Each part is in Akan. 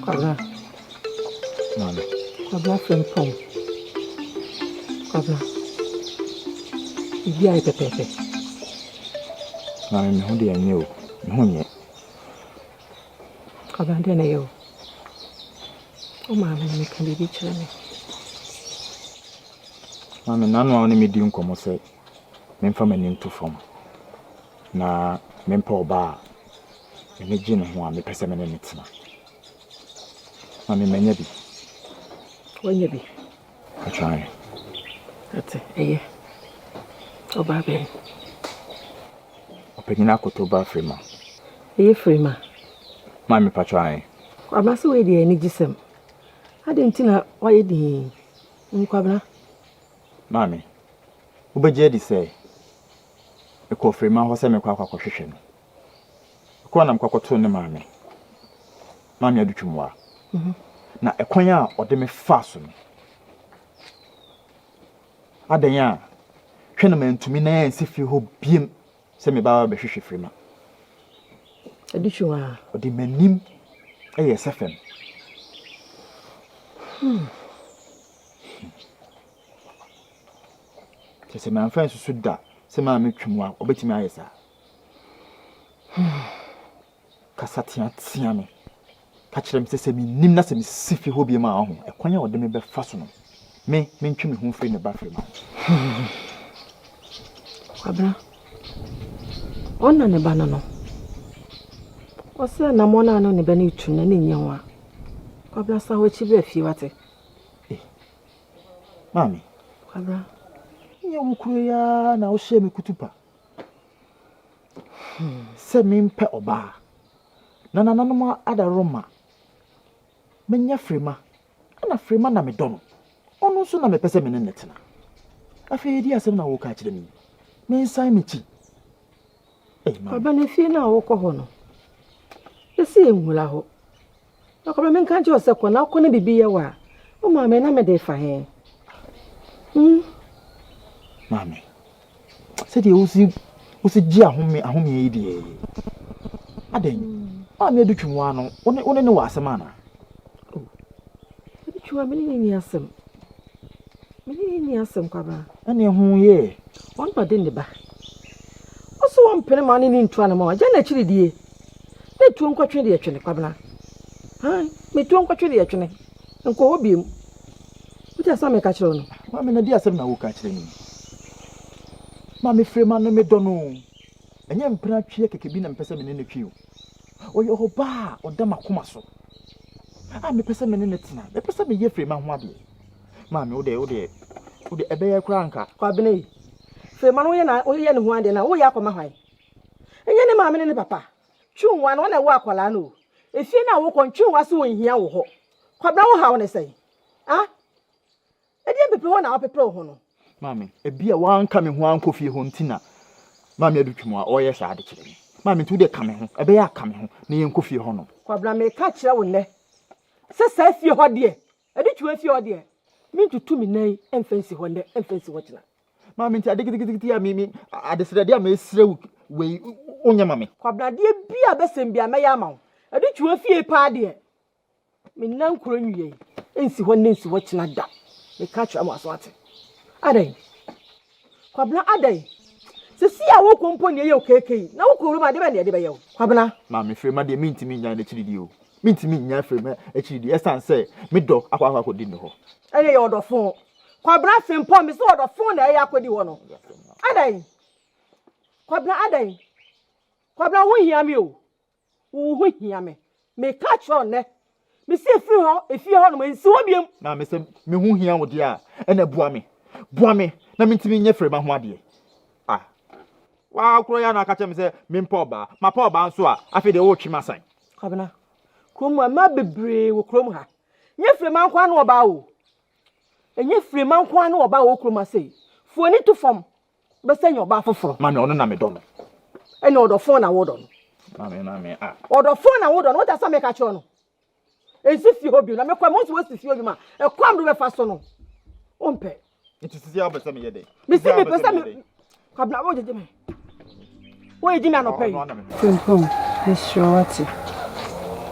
Kwabra. Mami. Kwabra frimpong. Kwabra. Ibi ayi pepepe. Mami, me hu de anye o. Me hu nye. Kwabra de na yo. O mami me kan bibi kyerɛ me. Mami, nanu a ne me di nkomo sɛ me mfa m'anim to fam. Na me mpa oba a me gye ne ho a me pese me ne tena. Mami, manya bi. Wanya bi. I try. That's it. Oba ben. Opegina koto ba frema. Frema. Mami pa try. Kwabra so we dey ani gisem. Ade ntina waye di nkwabra. Mami. Ubeje di say. Eko frema ho se me kwa hwehwe no. Eko na mkwakoto ne mami. Mami adutwumwa. Na ekwan a ode me fa so no. Adan a hwe na mantumi na ensi fi ho biem se me ba be hwehwe frema. Adutwumwa. Ode manim eye sefem. Se man fan so da se ma metwumwa obetimi ayesa. Kasatia tia me. Ka kyerem se mi nim na se mi sifi ho biem a ho. Ekwan a ode me be fa so no. Me ntwi me ho firi ne ba frema. Kwabra. Onna ne bana no. Ose na mona no ne bana itu na ne nyewa. Kwabra sa ho chi be fie wate. Mami. Kwabra. Nye wukuru ya na o hye me kutupa. Se mi mpe oba. Na nanom adaroma. Menya frema. Ana frema na me dono. Ono so na me pese me ne netena. Afi di asem na wo ka kire mi. Me nsan me chi. Kwabra ne fie na wo kɔ ho no. Esi enwula ho. Na kwabra me nka nje osekɔ na akɔ na bibi ye wa. O ma me na me de fa he. Mami. Se de usi ji ahome yi de. Aden. Mami adutwumwa no. One ne wa asem ana. Adutwumwa me ni asem. Me ni asem kwabra. Ane hu ye. Won pa de ne ba. Oso won pene ma ne ntu ana ma. Ja na chiri die. Na tuo nkwatwe de yetwene kwabra. Han, me tuo nkwatwe de yetwene. Nko obiem. Uti asa me ka kire no. Mami na di asem na wo ka kire ni. Mami frema no me dono. Enye mpena twie keke bi na mpese me ne twi o. Oye ho ba oda makoma so. Me pese me ne tena. Me pese me ye frema ho ade. Mami wo de ebe ye kura nka. Kwabene. Frema no ye ne ho ade na wo ye akoma hwan. Enye ne maame ne papa. Twunwa no na wo akwala no. Efie na wo kontwunwa so wonhia wo ho. Kwabra wo ha wo ne sei. Edi pepe wo na wo pepe wo ho no. Mami, ebia wanka me ho anko fie ho ntina. Mami adutwumwa oye sha ade kire me. Mami tu de ka me ho, ebe ya ka me ho na ye nko fie ho no. Kwabra me ka kire wo ne. Se sa fie ho de. Adutwumwa fie ho de. Mi tutu mi nan emfansi ho ne, emfansi ho kina. Mami nti adigiti ya mi adesrede a me esrew we onya mami. Kwabra de bia besem bia me ya ma wo. Adutwumwa fie pa de. Me nan kuro nwie. Ensi ho ne ensi ho kina da. Me ka kire mo aso ate. Adai. Kwabna adai. Se si a wo kompo ne ye okekei. Na wo kuru ma de be ye wo. Kwabna. Mami frema de mintimi nya de chiridi o. Mintimi nya frema e chiridi. Esan say me do akwa akodi ne ho. Ene ye odofon. Kwabna fempo me se odofon na ye akodi wo no. Adai. Kwabna adai. Kwabna wo hia me o. Wo ho hia me. Me ka cho ne. Me se efie ho no me nsi wo biem. Na me se me hu hia wo de a ena bua me. Bua me na mintimi nya frema ho ade. Wa kuro ya na ka chem se me mpa oba. Ma pa oba nso a afi de wo twima san. Kwabna. Kromu ma bebre wo kromu ha. Nye frema nkwa na oba o. Enye frema nkwa na oba wo kroma sei. Fuoni to fam. Be se nyoba foforo. Mami ono na me do no. Ene odofon na wo do no. Mami Odofon na wo do no. What asa me ka cho no. Ensi fi hobi na me kwa mo so si fi hobi ma. E kwam do be fa so no. Ompe. It is here be se me ye dey. Me se me pesa me. Kwabna wo jeje me. Wo eji me anope. Frimpong, Miss Shawati.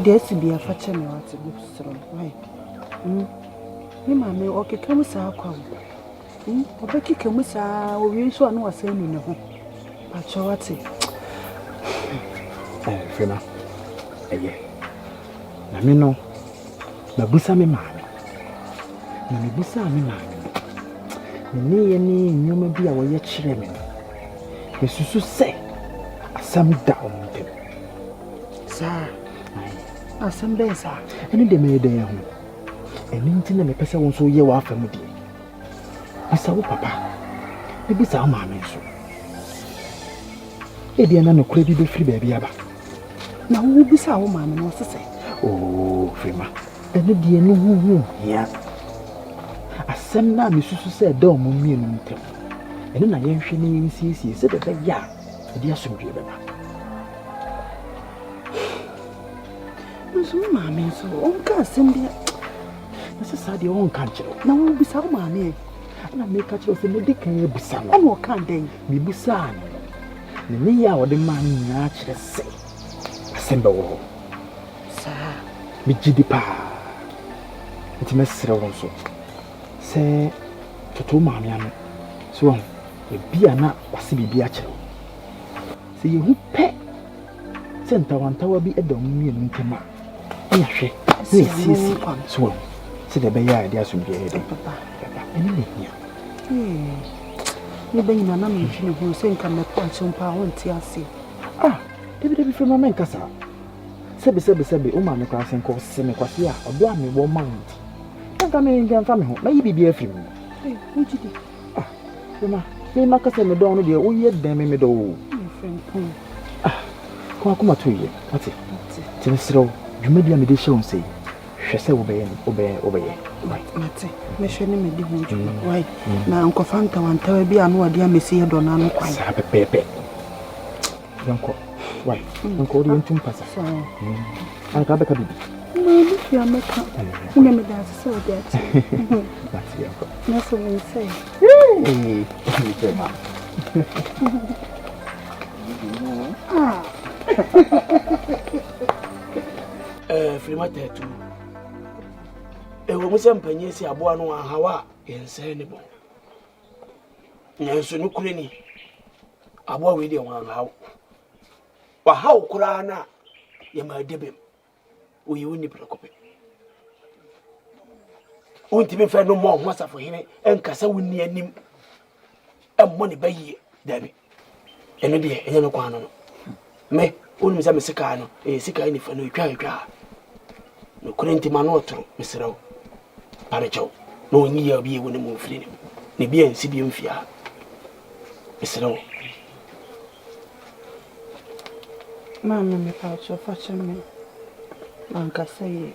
Desi be a fatcher me what to do strong. Why? Me mammy or come sa kwa. Obeki kemusa o wi so anu asenu ne ho. Pacho wate. Fema. Na me no. Na busa me maame. Na me busa me maame. Ne ye ni nyoma bi a wo ye kire me. Me susu se asam da ontem. Sa. Asam be sa. Eni de me de ho. Eni nti na me pese won so ye wa afam di. Bisa wo papa. E bisa wo maame so. E dia na no kura bi be firi ba bi aba. Na wo bisa wo maame no sese. Oh, Fema. Eni de no hu ya. Asem na me susu se da omo mienu ntem. Eni na ye hwe ni nsiesie se de be ya. E dia somdwe be ba. Nso maame so on ka asem bia. Ese sa de on kan kire. Na wo bisa wo maame. Na me ka kire se me de kan busa no. Ana o kan den. Me busa no. Ne ya wo de man nya kire se. Asem be wo. Sa. Me gidi pa. Nti me sere won so. Se toto maame ano. So won e bia na wase bibia kire. Se ye hu pe. Se ntawantawa bi edom mienu ntema. Ya hwe. Se si so won. Se de be ya ade asomdwe he de. Papa. Eni ne hia. Ni be nyina na me hwe ne ho se nka me kwa chompa ho nti ase. Debi fi mama nkasa. Sebe o ma me kwa sen ko se me kwase a odo a me wo ma nti. Nka me ngan fa me ho. Na yi bibia afi mu. Ujidi. Mama, me makasa me do no de o ye den me do o. Ko akoma to ye. Ati. Ti me sero. Dwumadi a me de hye on sei. Hwe se wo be ye, obeye. Mate, me hwe ne me di ho dwuma. Why? Na nkofa ntawantawa bi anu ade amesi ye do na no kwan. Sa pepepe. Yanko. Why? Yanko ori entum pasa. Anka beka bibi. Mami ya meka. Ina me da so de ati. That's yanko. Na so me say. Frima tetu. Ewo musa mpanye si aboa no ahawa yense ne bo. Nyanso no kure ni. Aboa we de wan hawo. Wa hawo kura na ye ma debem. Oyi woni prekope. Wonti me fa no mo ho asafo hene enkasa wonni anim. Emmo ne bayi dabi. Eno de enye no kwa no. Me woni me sa me sika no sika ni fa no twa. No kurenti mano otro mesrew parecho no nyi ya bi woni mo firi ne bi ansi bi mfia mesrew Mama me pacho facha me manka say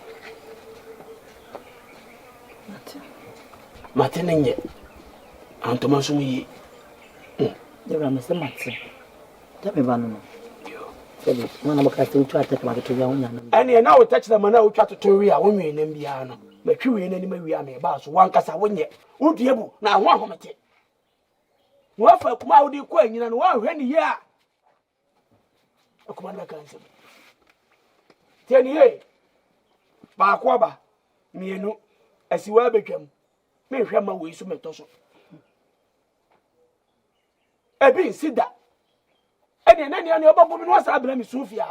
mate nenye antoma so yi Debra me se mate tabe ba no Sebe mana bakati uchu ataka maketo ya unya na ene na wo touch the mana wo twa totori a wo nwe nem bia no matwi we nani ma wi a me ba so wankasa wonye woduebu na ho ahomete wo fa kuma wo di ko anyina no wo hwe ni ye a akuma na kan se teni ye ba ko ba mienu asiwa betwam me hwe ma wo isu meto so ebi sida ene nani ani obabu mi no asa abla mi sufia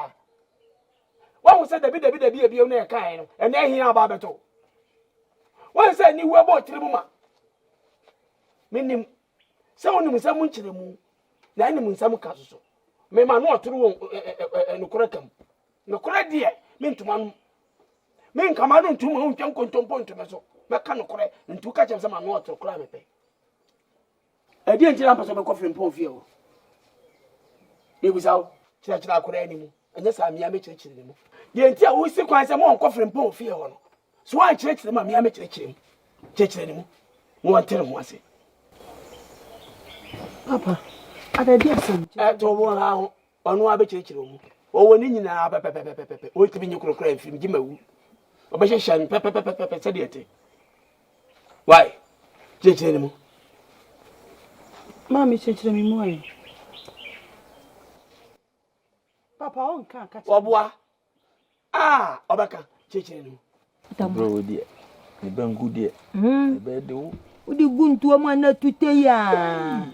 wa wo se dabi ebi na kan no ene ehia aba beto wa se ni wo bo tire mu ma minim se wonim se mu nkire mu na ni mu nsam ka so me ma no otoro won enukura kam nukura die me ntuma no me nkama no ntuma ho ntwan kontompo ntuma so me ka nukura ntu ka chem se ma no otoro kura mepe edi nkira mpaso me kofre mpon fie o Ebusaw chira akura ani mu anya sa amia me chire ni mu ye ntia wo si kwan se mo nkofre mpon fie ho no so an chire ma amia me chire ni mu mo antere mo ase Papa ada dia sam to bo ha ho onu abe chire mu o woni nyina pepepepepe o tibi nyikrokra afim gimawu o be hyehyɛ pepepepepe se de ete why chire ni mu Mami chire mi mu ayi Papa on kan ka Oboa Obaka, Chichen. Bro, dear. The bangu dear. Bed do. Udi guntu wa mwana tute ya.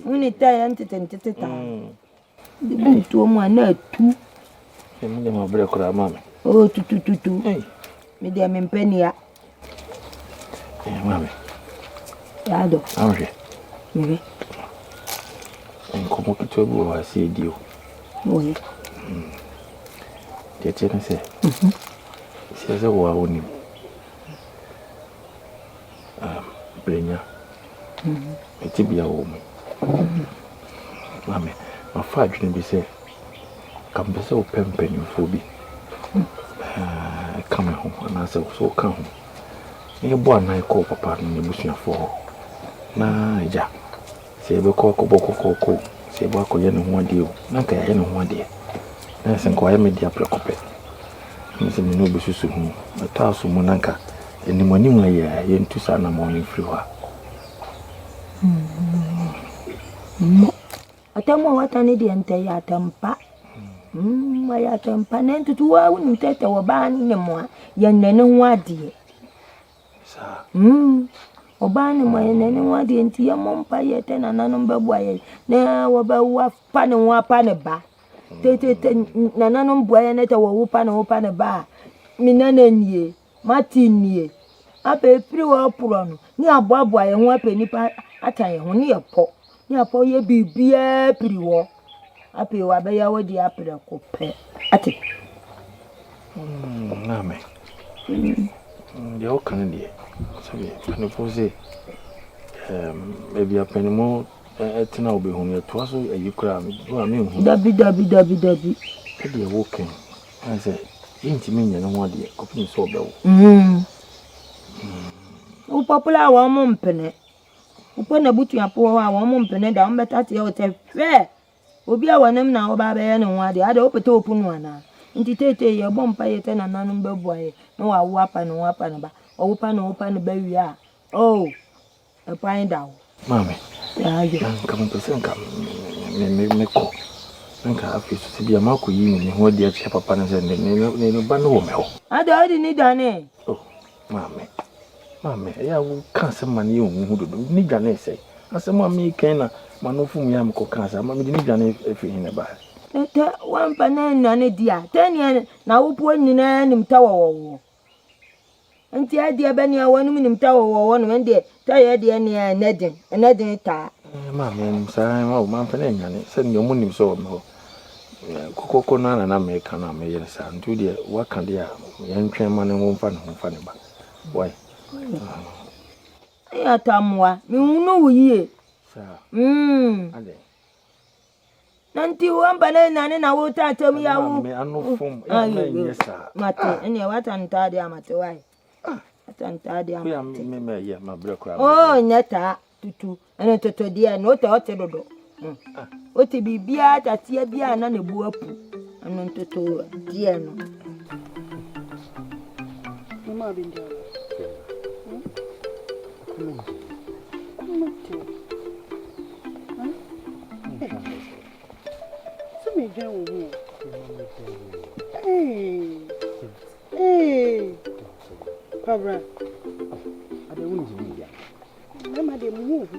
Unita ya ntitentita. Udi guntu wa mwana tu. Mimi mabere kura mama. Oh tu. Media mempeni ya. Mama. Yado. Amre. Mimi. Nkomo kitobu wa CDO. Oye. Tete na se. Siasa wa oni. Brenya. Etibia wo mu. Mama, mafa adwene bi se kambese wo pempenimfo bi. Kama ho na se so ka ho. Ne bo anan ko papa no busuafo. Na ja. Se be ko boko se bo akoye ne ho ade o. Na ka ye ne ho ade. Na se nko aye media prekope. Nse me no besusu hu. Ata so mu nanka enimoni mu aye ye ntusa na mo yefri ho. Atamo watane di ante ya tampa. Ya tampa nentu tuwa unitete wabani ne mwa ya nene wadi. Sa. Obani mwa ya nene wadi nti ya mompa yete na nanombebu aye. Ne wabawa pane wapane ba. Tete na nanombu aye nete wapane ba. Minane nye. Mati nye. Ape free wa purono. Ni abu aye wape nipa ataye honi ya po. Ni apo ye bibia priwo. Ape wa be ya wodi apre ko pe. Ati. Name. De o kan de. Sabi, ani pose ebi apenimo etina obehunu to aso ayikura do me hu. Dabi. E de wo kan. An say intimi nya no ho de kopin so obewo. O popular wa mo mpene. Upo na butu ya po wa mo mpene da on beta te o te fe. Obi a wanam na wo ba be ye no ade ade opete opunu ana. Nti tete ye bompa ye te na nanu bebu aye. No wa wo apa no ba. O pa no ba wi a. Oh. E find out. Mami. Ya je. Kam pese kam me ko. Nka afi so se bia mako yi ni ho de a papa na se ne ba no wo me ho. Ade ni dane. Oh, mami, ya wo kanse mane yo hu dodo. Ni dwane se. Asema mi ken na manofum ya mko kanse, mami ni dwane efi hin ba. Tete wampa na ne dia. Tani na wo po nyina nim tawo. Nti ade be ne awanu nim tawo no mende taye de ne nedin ta. Mami, sai ma o man pa na nyane. Se ni omu nim so me ho. Kokoko na me ka na me yere sa. Ntu de wa kan de a yentwen ma ne ho mfa ne ba. Why? Ya tamwa mi hunu wuye. Sa. Ade. Nanti wamba na wo tatam ya wo. Me anofum ya na nyesa. Mate ene wata ntade amate wai. Ata ntade amate. Ya me ya ma brekura. Oh nyata tutu. Ene toto dia no te ote dodo. Ote bibia tatia bia na ne buapu. Ano toto dia no. Mama bindia. Me join you. Hey. Pabra. Ade woni ji ya. Mama de move.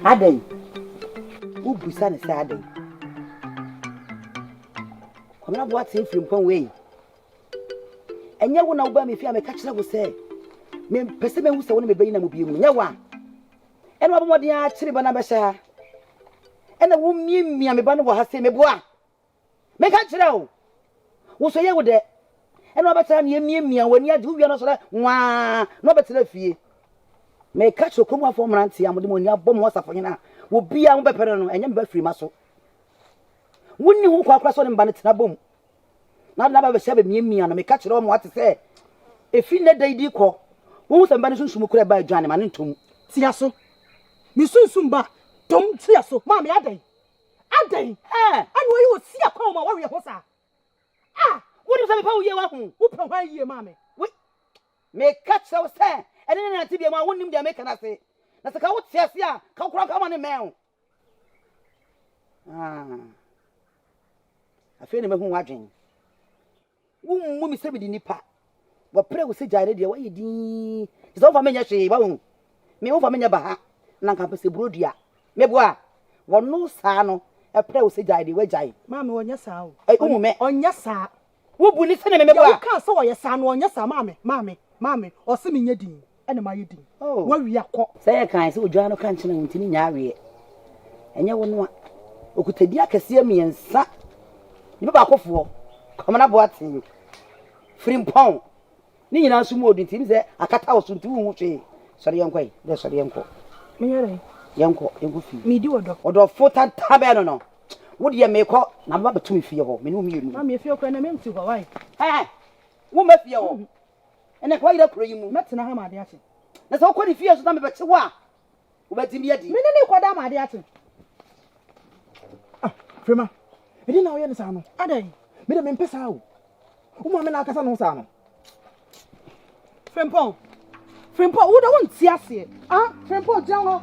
Ade. Ubusa ne sa ade. Komna bo ate firi mpon we. Enya wo na wo ba me fi a me ka kire wo se. Me pese me hu se wo ne me bayi na mo bi mu. Nya wa. Eno abomodi a kire ba na be sha. Ena wo miemia me ba no wo ha se me boa. Me ka kire o. Wo so ye wo de. Eno abetara ne miemia wani ade wo wi no so da wa no betara fie. Me ka kire komu afọ mranti amode mo ni abom wo safo nyina. Wo bia wo bepere no enya me ba firi maso. Wonni ho kwa kwa so ne mba ne tena bom. Na ba be sha be miemia no me ka kire o mo ate se efi ne daidi kọ. Wo se mba ne sunsumu kura ba adwane ma ne ntom. Tia so. Mi sunsumba tom tia so. Ma me adan. Anu wo si akọ ma wo ye ho sa. Wo ni se me pa wo ye wa hu. Wo pa hwan ye ma me. Me ka kire o se ene na ti bia ma wonnim dia me kana se. Na se ka wo tia se a ka kura ka ma ne me o. afei na mehu wadwen wummu mi sɛ mede nipa wɔprɛ wo sɛ gyaare deɛ wɔyɛ din sɛ wofa menya hwee wahu me wofa menya ba ha na nka pɛ sɛ burodua meboa wɔno saa no ɛprɛ wo sɛ gyaare deɛ wɔagyae maame wɔnyɛ saa o womu me ɔnyɛ saa wobu ne sɛne me meboa woka sɛ wɔyɛ saa no ɔnyɛ saa maame ɔse menyɛ din ɛne mayɛ din wawi akɔ sɛ yɛ kan sɛ odwa no ka nkyene wo ntini nya aweɛ ɛnyɛ wo no a okutadi akɛseɛ mmiɛnsa ne baakɔfoɔ kɔmana boaten frimpɔn ne nyinaa nso mu odi nti sɛ akata wo so nti wo hu hwee sɔre yɛnkɔ yi dɛ sɔre yɛnkɔ menyɛre yɛnkɔ fi medi wɔdɔ ɔdɔfo tantabɛ no no wode yɛ mekɔ na maba bɛto me fie hɔ mene wo mmienu maame fie kɔ na memti hɔ wae wo ma fie hɔ ɛnɛ ka wayera kuro yi mu mɛtena ha maade ate na sɛ wokɔ ne fie so na mebɛkye wo a wobɛtumi adi mene ne kɔda maade ate Frema ɛdi na woyɛ ne saa no adɛn mede mempɛ saa o woma me na akasa no saa no Frimpong woda wonti aseɛ Frimpong gyina hɔ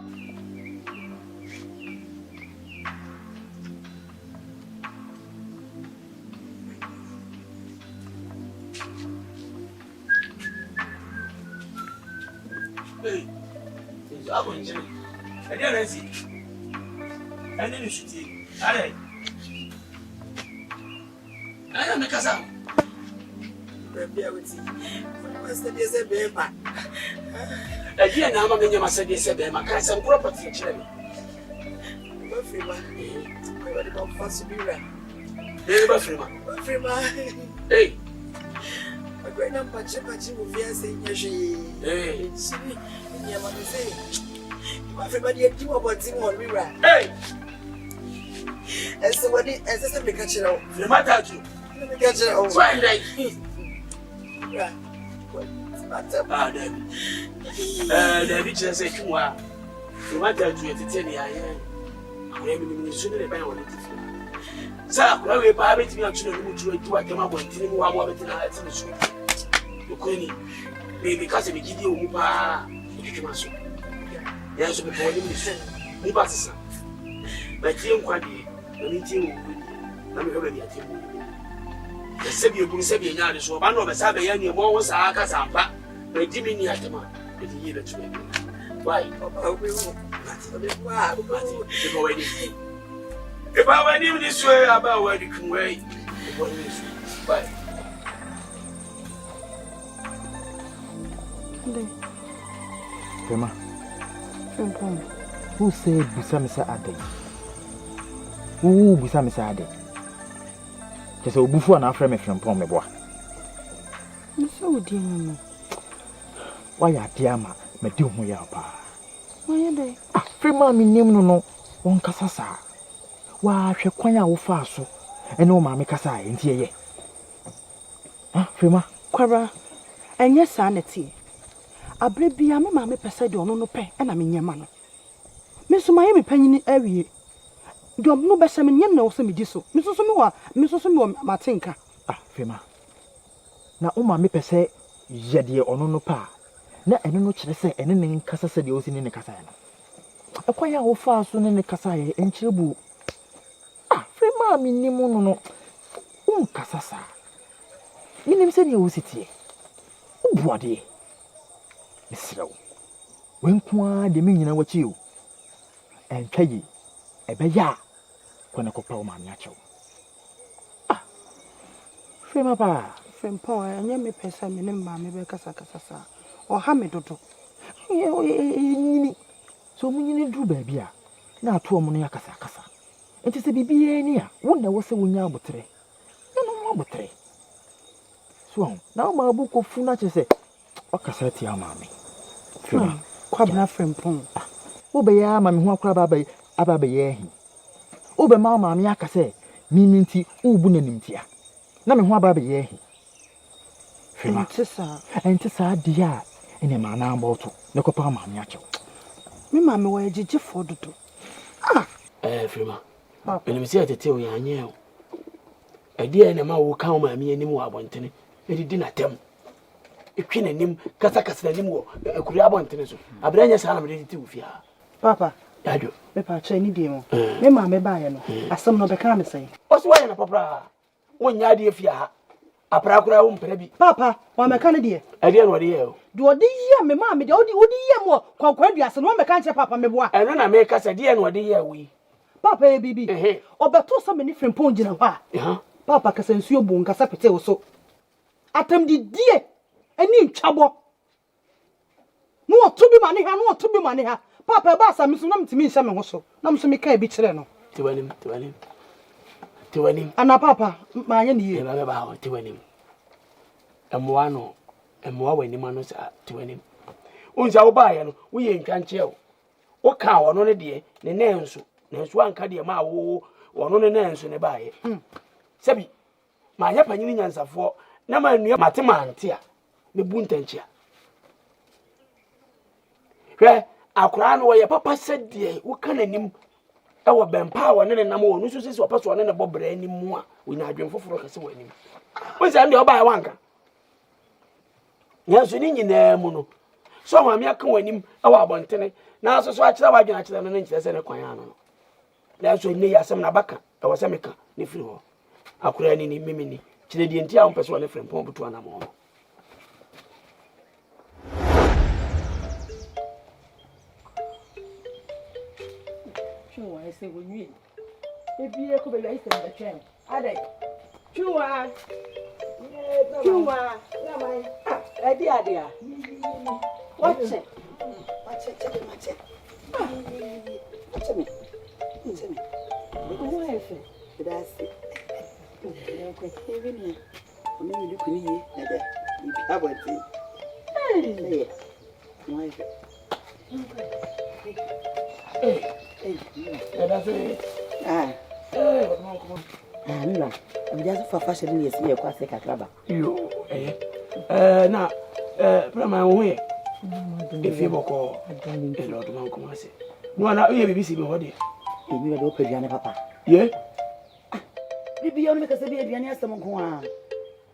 Hey, it's up on you. I didn't see. And then you should see. Allez. I am a casa. Bear with you. Master, there's a baby. Again, I'm a man, my said, yes, a baby. I can't some property. Hey. A great number of Chipachi will be saying, hey, everybody at you about Tim on Mira. Hey, and so what it as a picture of the matter to catch it over. The teacher said, you are the matter to entertain. I am sooner than I wanted to. Sir, we private me actually to a come up with him who are wanting to school. You couldn't be because we give you Mupa. Yes, before you listen, you pass. But you quaddy, the meeting will be already at him. The Sabi will say, Yana, so one of the Sabi and your walls are Casamba, but Jimmy Yatama, but he gave it to me. Why? If I went in this way about where you can wait, bye. Frema, who said Busamisa Ade? Who Busamisa Ade? Just a buffo and after me from Pomebois. So dear, why are Diama, Medumo Yapa? Why are they? Frema, me name no one Casasa. Why, she quanya o faso, and no mammy Casa in here. Frema, Quara, and yes, sanity. A baby, I'm a mammy Pesado, no pay, and I'm in your man. Miss Miami penny every you have no best I mean, you know, some disso. Mrs. Sumwa, Martinka. Frema. Now, oh, mammy per se, Yadia or no pa. Na and no chese, and then Casa said you was in the Casano. A quanya o faso in the Casai and Chibu. Frema, me nimono. Casasa. Minim said you was it here. Oh, body. Slow. When qua the meaning what you and Peggy, a beya, when I call my natural. Frema ba, Frimpong, and you may pay some in Mammy Becasasa or Hamidoto. So we need to baby. Now, 2 money casa. It is a baby near. Wonder was a winner but 3. No more but 3. So now my book of Funache say, what cassette your mammy? Quabna Frimpong. Obeya, mammy, who crab abaye. Obe mamma, miaka say, Miminti, Ubunimtia. Name who abaye. And to sa dear, in a manner bottle, no copper mammy. Me mammy, where did you for do? Frema, and we say to tell you, I knew. A dear and a man will come by me anymore. I wanted it. It didn't attempt. A queen and him, Casacas, anymore. A Kuriaban Teneso. A brand new son of the two. Papa, Yajo. Me pa che ni die mo. Me ma me ba ye no. Asem no be ka me say. Oso wa na papa. Wonya de afia ha. Apra kura wo mpere bi. Papa, wa me ka ne die. Ade no de ye o. Do odi ye me ma me de odi ye mo kwankwa duase no me ka nche papa me boa. Eno na me ka se de no de ye wi. Papa e bibi. Obeto so me ni frimpon gina ha. Papa ka sensuo bu nkasa pete wo so. Atam di die ani ntwabo. No oto bi mane ha, no oto bi mane ha. Papa ba sa me so na mtimi nhyɛ me ho so. Na mso me ka bi kyerɛ no. Tiwanim. Ana papa, ma anya ne ye. Eba ba ho tiwanim. Emwa no, emwa wani ma no sa tiwanim. Unja wo ba ye no, wo ye ntwanche o. Wo ka wo no ne de, ne nenso anka de ma wo wo no ne nenso ne ba ye. Sebi, ma anya panyini nyansafo, na ma nua matema ante a, me bu ntanchia. Hwɛ akura no ye papa sɛdeɛ wo ka nanim ɛwɔ bɛmpa wɔ ne nam wɔ no so sisi ɔpa so ne bɔbra anim mu a wo nya adwen foforo kase wɔ anim wo sɛ ndɛ ɔba yɛ wanka nyanso ni nyinaa mu no so ma me aka wɔ anim ɛwɔ abɔntene na so akyerɛ wa adwen akyerɛ no ne nkyerɛ sɛ ne kwan ano no na so ne yɛ asɛm na baka ɛwɔ sɛ meka ne firi hɔ akura ni ni mimi ni kyerɛ die ntia wo pɛ so ne frɛ mpɔn butu anam hɔ I say when you ebi e ko be like say the train ade chuwa na mai ade ade watch me who is it that's it even here I'm really kuni ye na da you have what hey my Nna, abija so fafa shiri yesi ye kwa se kakraba. Yo, na prama wo ye. Efi boko. Elo to man kuma se. No na ye bibisi bi hode. Ebi we do peduane papa. Ye? Bibi yo no meka se bi aduane asem nko a.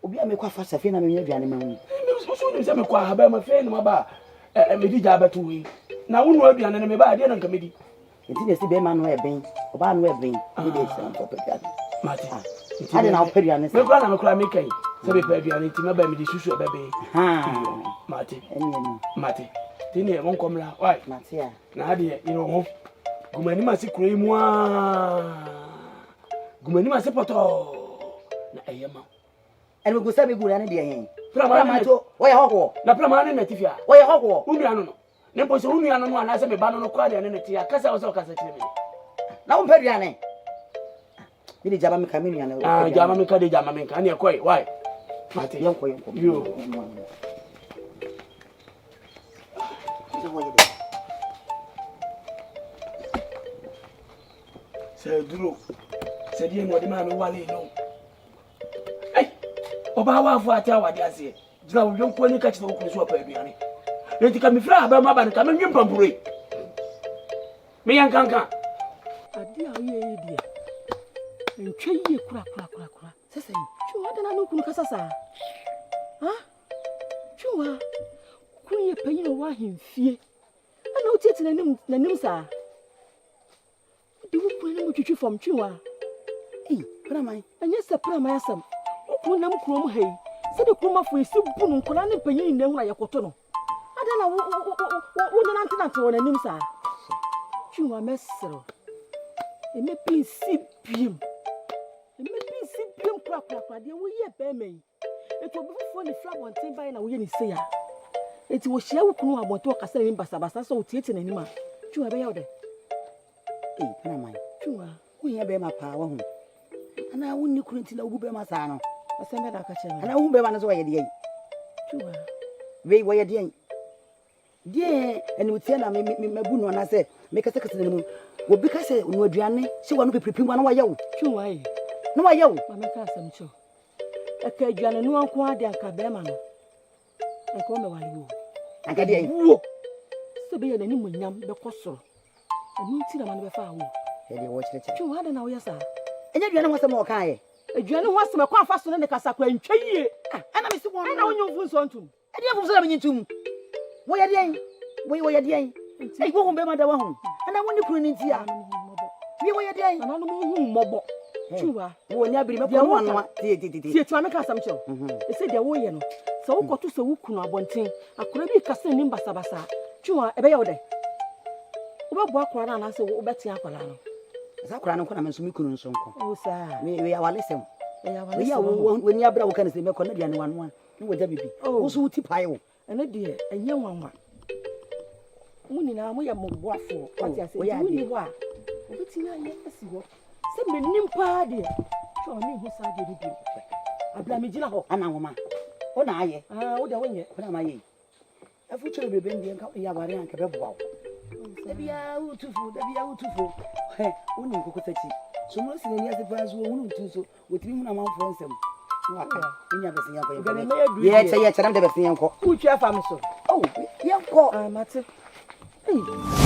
Obi a mekwa fa safe na me aduane ma hu. So ni se mekwa ha ba ma fe no ba me di ja beto wi. Na wo no aduane na me ba ade na nka me di. Enti de si be ma no e ben. Oba no e ben. Ni de se nko peduane. Mate. Ade na peduane se. Me kwa na me kura me kai. Se be peduane ti me ba me di susu e bebe. Mate. Eni. Mate. Tini e won komla. Why? Mate ya. Na ade you know. Gumani ma si kura mu a. Gumani ma se poto. Na eyema. Eni go se be gura ne de hen. Prama to. Wo ye hokwo. Na prama ne natifia. Wo ye hokwo. Unua no no. Ne mpo se unua no no ana se me ba no no kwa de ne natia. Kasa wo se kasa kire me. Na wo peduane. Bi de jaba me ka me nua na. Jama me ka de jama me ka ne koi. Why? Mate. Yonko. Yo. Se duro. Se die no de ma me wale no. Ai. Oba wa fu ati awade ase. Jina wo yonko ni ka chite wo kunu so pa aduane. Enti ka me fra aba ma ba ka me nwim pampure. Me yan kankan. Ade a ye die. Ntwe ye kura. Sese, chuwa dana no kunu kasa sa. Ha? Chuwa. Kunu ye panyin wa hemfie. Ana o tieti nanim sa. Di wo kunu na twitwi fam chuwa. Pramai. Anya se pramai asam. Kunu nam kunu mu hai. Se de kunu mafo esi bu no nkona ne panyin na hu na yekoto no. Adana wo nanante wo nanim sa. Chuwa mesro. Eme pinsi biem. Eme pinsi biem kura de wo ye be me. Eto obufo ni flag on tin bai na wo ye ni se ya. Eti wo hia wo kunu abonto kasa ni basabasa so tieti na nima. Chuwa be ya ode. Pramai. Chuwa, Wo ye be ma pa wo hu. Ana wo ni kunu nti na wo be ma sa no. asembe da ka chema. Ana wo be ma no so wo ye de yi. Chuwa. We wo ye de yi. Die eni utie na me mabu no na se me kasa na mu. Wo bi ka se no aduane se wo no pepepi mu na wo ye wo. Chuwa yi. Na wo ye wo. Ma me ka asem cho. Eka aduane no anko ade anka be ma no. Eka o me wale wo. Anka de yi. Wo. Se be ye na ni munyam be kosoro. Enu ti na ma no be fa wo. Ye de wo chire. Chuwa da na wo ye sa. Enye aduane ho se mo ka ye. Aduane ho asem kwa afa so ne kasa kwa ntwa yie. Ana me si wo. Ana wonyo mfu so ntum. E de afu so na me nyitum. Wo ye de yi. Wo ye de yi. Ei wo humbe ma da wa hu. Ana woni kunu ni ntia. Wie wo ye dai. Ana no hu mmobọ. Chuwa. Wo nya biri me ko no anwa. Tie. Tie twa me ka asam chew. E se dia wo ye no. Se wo koto se wo kunu abonten. Akora bi kasa ni basabasa. Chuwa ebe ye wo dai. Wo bo akora na se wo beti akora no. Sa akora no ko na me so mi kunu nso nko. O sa. We ya walesem. We ya wo ni abra wo kan se me ko na dia ne wano ni wo ja bibi. Wo so wuti pai wo. Ene de enye wanwa. Muni na mo ya moboafo. What ya say? Muni ho a. Obiti na ye asi ho. Se me nimpa de. Sho me hu sa de bi. Abla me gina ho. Ana woma. O na aye. Wo de wonye. O na ma ye. Afu chere bebe ndi nka ya ware anka be boawo. Da bia utufu. He, uni kokotati. So mo si ni asipa so unu tuso. Wotimi hu na manfo nsem. Waka. Nya bese yanko ye. Ye che nam de bese yanko. Uchi afa me so. Oh, yanko. Mate. Hey.